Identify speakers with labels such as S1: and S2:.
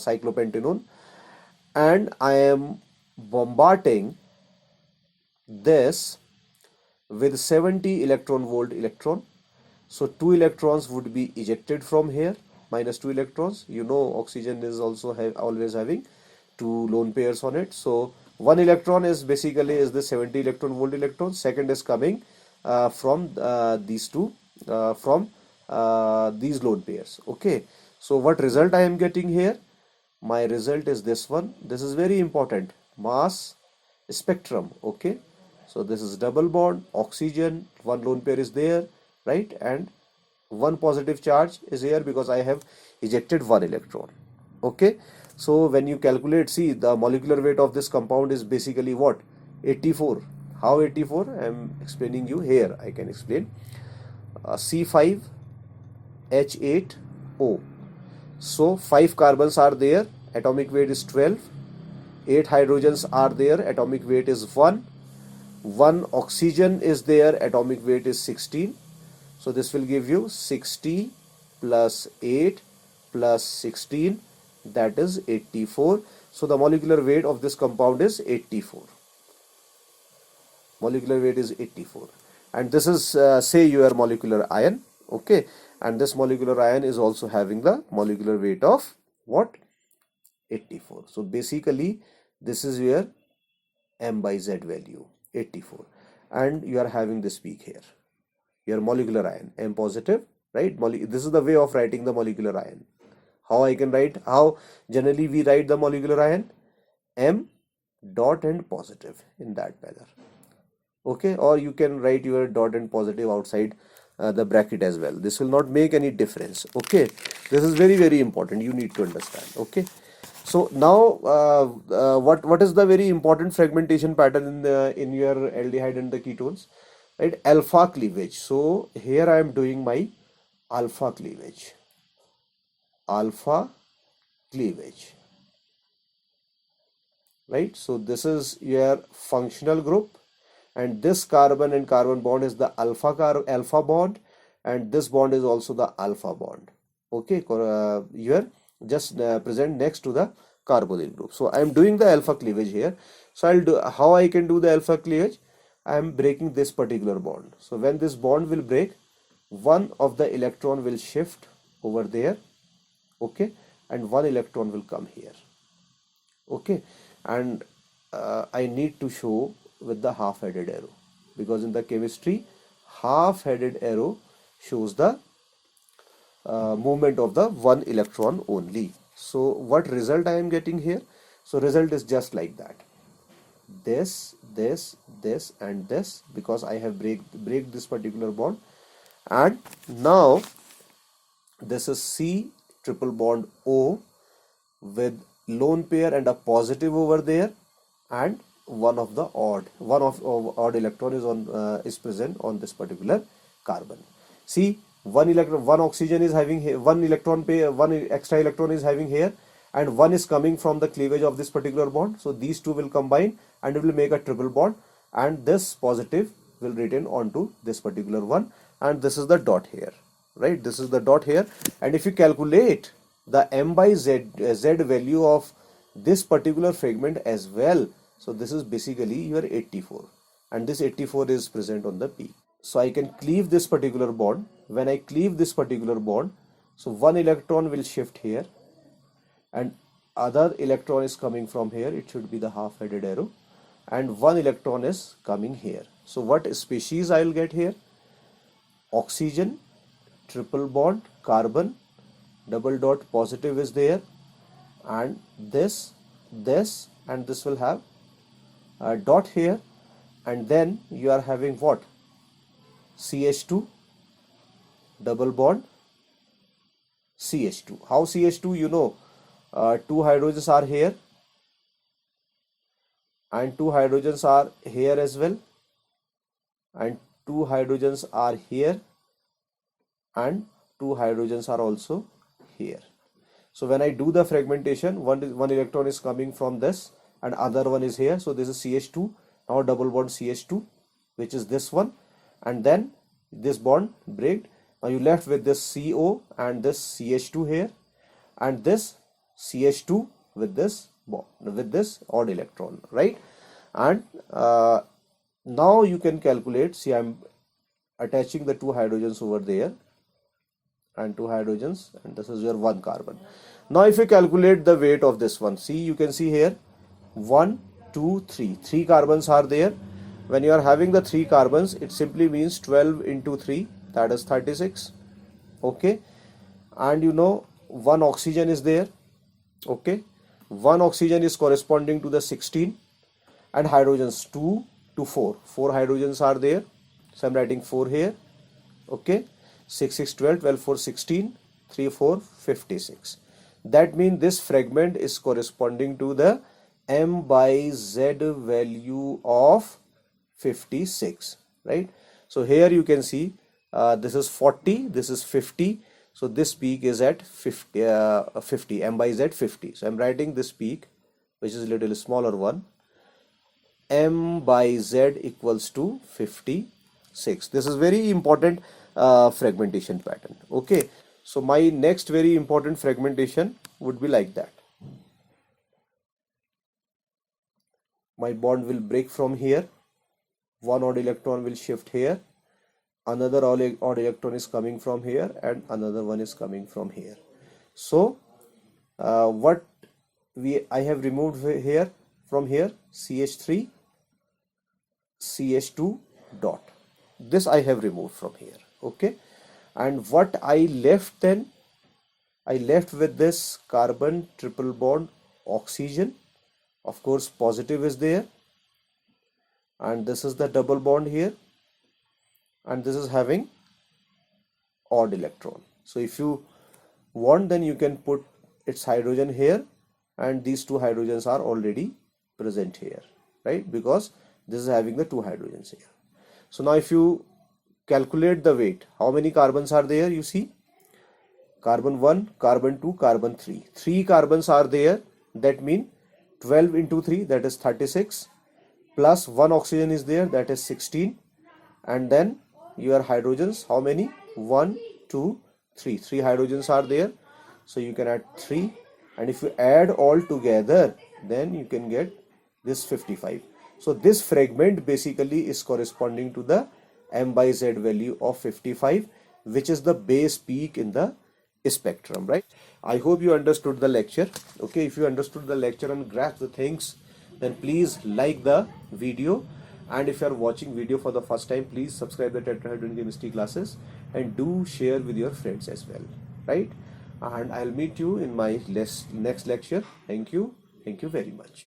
S1: cyclopentanone, and I am bombarding this with 70 electron volt electron. So 2 electrons would be ejected from here, minus 2 electrons. You know oxygen is also always having 2 lone pairs on it. So 1 electron is basically is the 70 electron volt electron. Second is coming from these two, from these lone pairs. Okay, so what result I am getting here? My result is this one. This is very important, mass spectrum. Okay, so this is double bond, oxygen, 1 lone pair is there, right, and 1 positive charge is here because I have ejected 1 electron. Okay, so when you calculate, see, the molecular weight of this compound is basically what? 84. How 84? I am explaining you here. I can explain. C5H8O. So 5 carbons are there, atomic weight is 12. 8 hydrogens are there, atomic weight is 1. 1 oxygen is there, atomic weight is 16. So this will give you 60 plus 8 plus 16, that is 84. So the molecular weight of this compound is 84. Molecular weight is 84. And this is say your molecular ion. Okay, and this molecular ion is also having the molecular weight of what? 84. So basically this is your M by Z value, 84, and you are having this peak here, your molecular ion, M positive, right? This is the way of writing the molecular ion. How I can write? How generally we write the molecular ion? M dot and positive, in that manner. Okay, or you can write your dot and positive outside the bracket as well. This will not make any difference. Okay, this is very, very important. You need to understand. Okay, so now what is the very important fragmentation pattern in your aldehyde and the ketones, right? Alpha cleavage. So here I am doing my alpha cleavage. Alpha cleavage, right? So this is your functional group, and this carbon and carbon bond is the alpha bond, and this bond is also the alpha bond. Okay, here just present next to the carbonyl group. So I am doing the alpha cleavage here. So I'll do, how I can do the alpha cleavage? I am breaking this particular bond. So when this bond will break, one of the electron will shift over there. Okay, and 1 electron will come here. Okay, and I need to show with the half-headed arrow, because in the chemistry, half-headed arrow shows the movement of the 1 electron only. So what result I am getting here? So result is just like that. This, and this, because I have break this particular bond. And now this is C triple bond O with lone pair and a positive over there, and one of odd electron is present on this particular carbon. See, one oxygen is having here, 1 electron pair, 1 extra electron is having here, and 1 is coming from the cleavage of this particular bond. So these two will combine and it will make a triple bond, and this positive will return onto this particular one, and this is the dot here, right? This is the dot here. And if you calculate the M by Z value of this particular fragment as well, so this is basically your 84, and this 84 is present on the peak. So I can cleave this particular bond. When I cleave this particular bond, so 1 electron will shift here, and other electron is coming from here. It should be the half-headed arrow, and 1 electron is coming here. So what species I will get here? Oxygen, triple bond, carbon, double dot positive is there, and this, and this will have a dot here, and then you are having what? CH2, double bond, CH2. How CH2? You know, 2 hydrogens are here, and 2 hydrogens are here as well, and 2 hydrogens are here, and 2 hydrogens are also here. So when I do the fragmentation, one electron is coming from this and other one is here. So this is CH2, now double bond CH2, which is this one, and then this bond break. Now you left with this CO and this CH2 here, and this CH2 with this bond, with this odd electron, right? And now you can calculate. See, I'm attaching the two hydrogens over there, and two hydrogens, and this is your one carbon. Now if you calculate the weight of this one, see, you can see here 1 2 3, three carbons are there. When you are having the three carbons, it simply means 12 into 3, that is 36. Okay, and you know one oxygen is there. Okay, one oxygen is corresponding to the 16, and hydrogens 2 to 4, four hydrogens are there, so I'm writing 4 here. Okay, 6 6 12, 12 4 16, 3 4 56. That means this fragment is corresponding to the M by Z value of 56, right? So here you can see this is 40, this is 50. So this peak is at 50, 50, M by Z 50. So I'm writing this peak, which is a little smaller one. M by Z equals to 56. This is very important fragmentation pattern. Okay, so my next very important fragmentation would be like that. My bond will break from here, one odd electron will shift here, another odd electron is coming from here, and another one is coming from here. So what I have removed here from here, CH3, CH2 dot, this I have removed from here. Okay, and what I left then, I left with this carbon triple bond oxygen. Of course positive is there, and this is the double bond here, and this is having odd electron. So if you want, then you can put its hydrogen here, and these two hydrogens are already present here, right? Because this is having the two hydrogens here. So now if you calculate the weight, how many carbons are there? You see, carbon 1, carbon 2, carbon 3. Three carbons are there. That means 12 into 3, that is 36, plus one oxygen is there, that is 16, and then your hydrogens, how many? 1 2 3, three hydrogens are there, so you can add 3, and if you add all together, then you can get this 55. So this fragment basically is corresponding to the M by Z value of 55, which is the base peak in the spectrum, right? I hope you understood the lecture. Okay, if you understood the lecture and grasped the things, then please like the video, and if you are watching video for the first time, please subscribe the Tetrahedron chemistry classes and do share with your friends as well, right? And I'll meet you in my next lecture. Thank you very much.